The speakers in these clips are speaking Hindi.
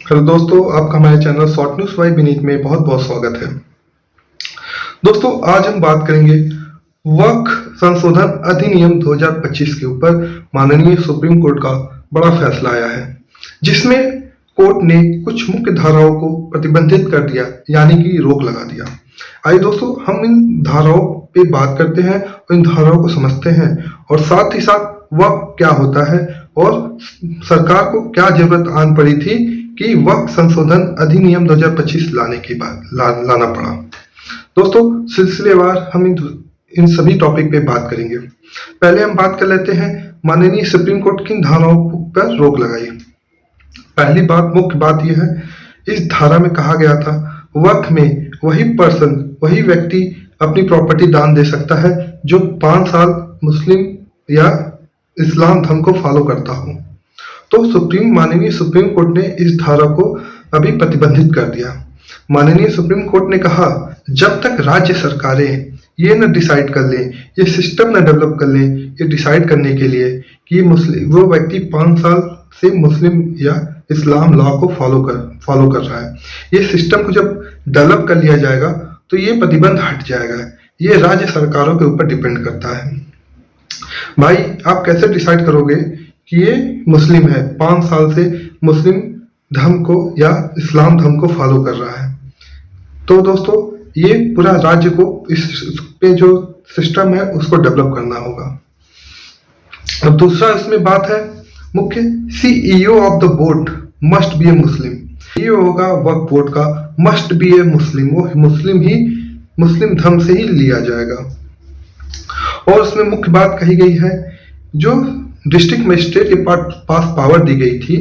हेलो दोस्तों, आपका हमारे channel short news by Vineet में बहुत बहुत स्वागत है। दोस्तों, आज हम बात करेंगे वक्फ संशोधन अधिनियम 2025 के ऊपर माननीय सुप्रीम कोर्ट का बड़ा फैसला आया है, जिसमें कोर्ट ने कुछ मुख्य धाराओं को प्रतिबंधित कर दिया, यानी कि रोक लगा दिया। आइए दोस्तों, हम इन धाराओं पे बात करते हैं और इन धाराओं को समझते हैं और साथ ही साथ वक्फ क्या होता है और सरकार को क्या जरूरत आन पड़ी थी कि वक्फ संशोधन अधिनियम 2025 लाना पड़ा। दोस्तों, सिलसिलेवार हम इन सभी टॉपिक पे बात करेंगे। पहले हम बात कर लेते हैं माननीय सुप्रीम कोर्ट किन धाराओं पर रोक लगाई। पहली बात, मुख्य बात यह है, इस धारा में कहा गया था वक्फ में वही व्यक्ति अपनी प्रॉपर्टी दान दे सकता है जो 5 साल मुस्लिम या इस्लाम धर्म को फॉलो करता हो। तो माननीय सुप्रीम कोर्ट ने इस धारा को अभी प्रतिबंधित कर दिया। माननीय सुप्रीम कोर्ट ने कहा, जब तक राज्य सरकारें ये न डिसाइड कर लें, ये सिस्टम न डेवलप कर लें, ये डिसाइड करने के लिए कि वो व्यक्ति 5 साल से मुस्लिम या इस्लाम लॉ को फॉलो कर रहा है, ये सिस्टम को जब डेवलप कर लिया जाएगा तो ये प्रतिबंध हट जाएगा। ये राज्य सरकारों के ऊपर डिपेंड करता है। भाई, आप कैसे डिसाइड करोगे कि ये मुस्लिम है, 5 साल से मुस्लिम धर्म को या इस्लाम धर्म को फॉलो कर रहा है? तो दोस्तों, ये पूरा राज्य को इस पे जो सिस्टम है उसको डेवलप करना होगा। अब दूसरा इसमें बात है मुख्य, CEO of the board must be A Muslim. CEO होगा वक्फ बोर्ड का, मस्ट बी ए मुस्लिम, वो मुस्लिम धर्म से ही लिया जाएगा। और उसमें मुख्य बात कही गई है, जो डिस्ट्रिक्ट मजिस्ट्रेट के पास पावर दी गई थी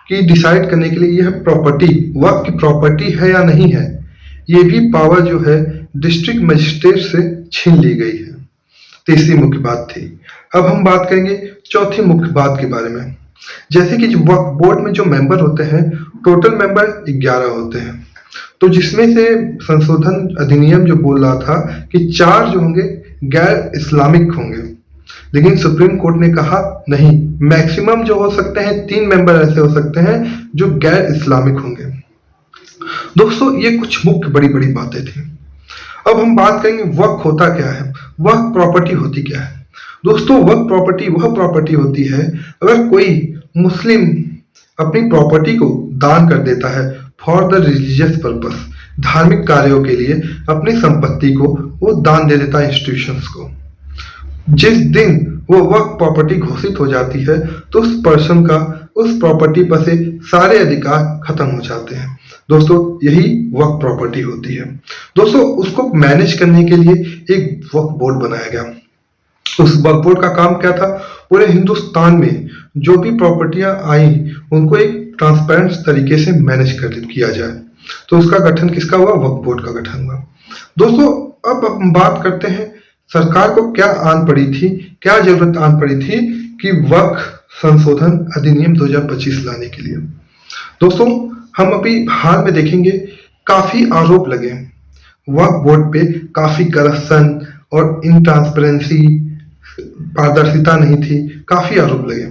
कि डिसाइड करने के लिए यह प्रॉपर्टी वक्फ की प्रॉपर्टी है या नहीं है, ये भी पावर जो है डिस्ट्रिक्ट मजिस्ट्रेट से छीन ली गई है। तीसरी मुख्य बात थी। अब हम बात करेंगे चौथी मुख्य बात के बारे में। जैसे कि वक्फ बोर्ड में जो मेंबर होते हैं, टोटल मेंबर 11 होते हैं, तो जिसमें से संशोधन अधिनियम जो बोल रहा था कि 4 जो होंगे गैर इस्लामिक होंगे, लेकिन सुप्रीम कोर्ट ने कहा नहीं, मैक्सिमम जो हो सकते हैं 3 मेंबर ऐसे हो सकते हैं जो गैर इस्लामिक होंगे। दोस्तों, ये कुछ मुख्य बड़ी बड़ी बातें थी। अब हम बात करेंगे वक्फ होता क्या है, वक्फ प्रॉपर्टी होती क्या है। दोस्तों, वक्फ प्रॉपर्टी वह प्रॉपर्टी होती है अगर कोई मुस्लिम अपनी प्रॉपर्टी को दान कर देता है फॉर द रिलीजियस पर्पस, धार्मिक कार्यों के लिए अपनी संपत्ति को वो दान दे देता है इंस्टीट्यूशंस को। जिस दिन वो वक्फ प्रॉपर्टी घोषित हो जाती है तो उस पर्सन का उस प्रॉपर्टी पर से सारे अधिकार खत्म हो जाते हैं। दोस्तों, यही वक्फ प्रॉपर्टी होती है। दोस्तों, उसको मैनेज करने के लिए एक वक्फ बोर्ड बनाया गया। उस वक्फ बोर्ड का काम क्या था, पूरे हिंदुस्तान में जो भी प्रॉपर्टियां आई उनको एक ट्रांसपेरेंट तरीके से मैनेज किया जाए। तो उसका गठन किसका हुआ, वक्फ बोर्ड का गठन हुआ। दोस्तों, अब हम बात करते हैं सरकार को क्या आन पड़ी थी, क्या जरूरत आन पड़ी थी कि वक्फ संशोधन अधिनियम 2025 लाने के लिए। दोस्तों, हम अभी हाल में देखेंगे काफी आरोप लगे वक्फ बोर्ड पे, काफी करप्शन और इनट्रांसपेरेंसी, पारदर्शिता नहीं थी, काफी आरोप लगे।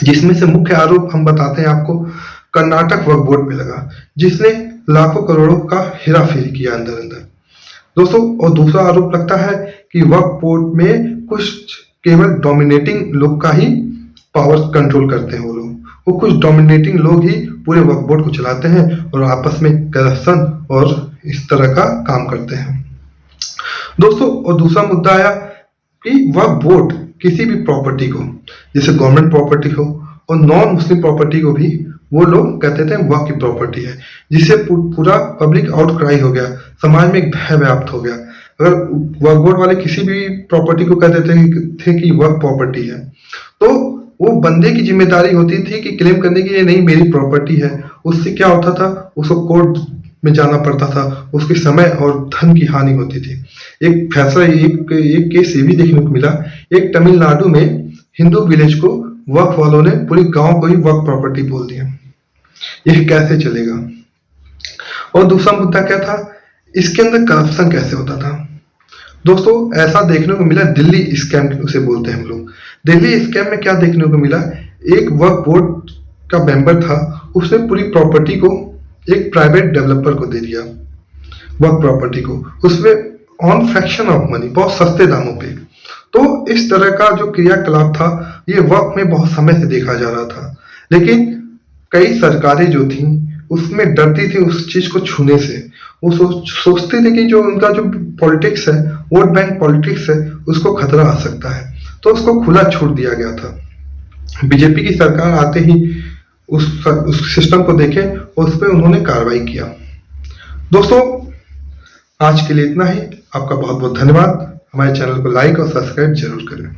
जिसमें से मुख्य आरोप हम बताते हैं आपको, कर्नाटक वक्फ बोर्ड पे लगा, जिसने लाखों करोड़ों का हेरा फेरी किया अंदर। दोस्तों, और दूसरा आरोप लगता है कि वक्फ बोर्ड में कुछ केवल डोमिनेटिंग लोग का ही पावर कंट्रोल करते हैं। वो कुछ डोमिनेटिंग लोग ही पूरे वक्फ बोर्ड को चलाते हैं और आपस में करप्शन और इस तरह का काम करते हैं। दोस्तों, और दूसरा मुद्दा आया कि वक्फ बोर्ड किसी भी प्रॉपर्टी को, जैसे गवर्नमेंट प्रॉपर्टी हो और नॉन मुस्लिम प्रॉपर्टी को भी वो लोग कहते थे वक्फ की प्रॉपर्टी है, जिससे पूरा पब्लिक आउटक्राई हो गया, समाज में एक भय व्याप्त हो गया। अगर वक्फ बोर्ड वाले किसी भी प्रॉपर्टी को कहते थे कि वक्फ प्रॉपर्टी है, तो वो बंदे की जिम्मेदारी होती थी कि क्लेम करने की ये नहीं मेरी प्रॉपर्टी है। उससे क्या होता था, उसको कोर्ट में जाना पड़ता था, उसके समय और धन की हानि होती थी। एक फैसला, एक केस ये भी देखने को मिला, एक तमिलनाडु में हिंदू विलेज को वक्फ वालों ने पूरी गांव को ही वक्फ प्रॉपर्टी बोल दिया। यह कैसे चलेगा? और दूसरा मुद्दा क्या था, इसके अंदर करप्शन कैसे होता था। दोस्तों, ऐसा देखने को मिला, दिल्ली स्कैम उसे बोलते हैं हम लोग। दिल्ली स्कैम में क्या देखने को मिला, एक वक्फ बोर्ड का मेंबर था, उसने पूरी प्रॉपर्टी को एक प्राइवेट डेवलपर को दे दिया, वक्फ प्रॉपर्टी को, उसमें ऑन फ्रैक्शन ऑफ मनी, बहुत सस्ते दामों पे। तो इस तरह का जो क्रियाकलाप था ये वक्फ में बहुत समय से देखा जा रहा था, लेकिन कई सरकारें जो थी उसमें डरती थी उस चीज को छूने से। वो सोचते थे कि जो उनका जो पॉलिटिक्स है, वोट बैंक पॉलिटिक्स है, उसको खतरा आ सकता है, तो उसको खुला छूट दिया गया था। बीजेपी की सरकार आते ही उस सिस्टम को देखे और उस पर उन्होंने कार्रवाई किया। दोस्तों, आज के लिए इतना ही। आपका बहुत बहुत धन्यवाद। हमारे चैनल को लाइक और सब्सक्राइब जरूर करें।